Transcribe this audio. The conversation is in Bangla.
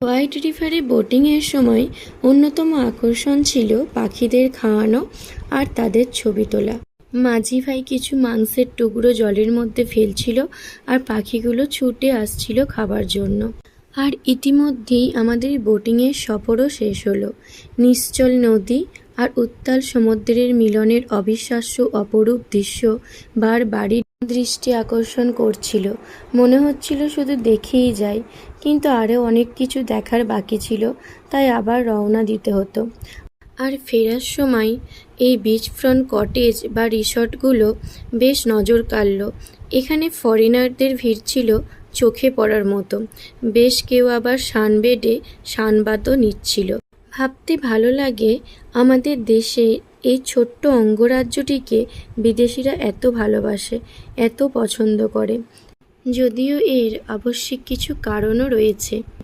হোয়াইট রিভারে বোটিংয়ের সময় অন্যতম আকর্ষণ ছিল পাখিদের খাওয়ানো আর তাদের ছবি তোলা। মাঝি ভাই কিছু মাংসের টুকরো জলের মধ্যে ফেলছিল আর পাখিগুলো ছুটে আসছিল খাবার জন্য। আর ইতিমধ্যেই আমাদের বোটিংয়ের সফরও শেষ হলো। নিশ্চল নদী আর উত্তাল সমুদ্রের মিলনের অবিশ্বাস্য অপরূপ দৃশ্য বারবারই দৃষ্টি আকর্ষণ করছিল। মনে হচ্ছিল শুধু দেখেই যাই, কিন্তু আরও অনেক কিছু দেখার বাকি ছিল, তাই আবার রওনা দিতে হতো। আর ফেরার সময় এই বিচ ফ্রন্ট কটেজ বা রিসর্টগুলো বেশ নজর কাড়ল। এখানে ফরেনারদের ভিড় ছিল চোখে পড়ার মতো। বেশ কেউ আবার সানবেডে সানবাতও নিচ্ছিল। ভাবতে ভালো লাগে আমাদের দেশে এই ছোট্ট অঙ্গরাজ্যটিকে বিদেশিরা এত ভালোবাসে, এত পছন্দ করে। যদিও এর আবশ্যিক কিছু কারণও রয়েছে।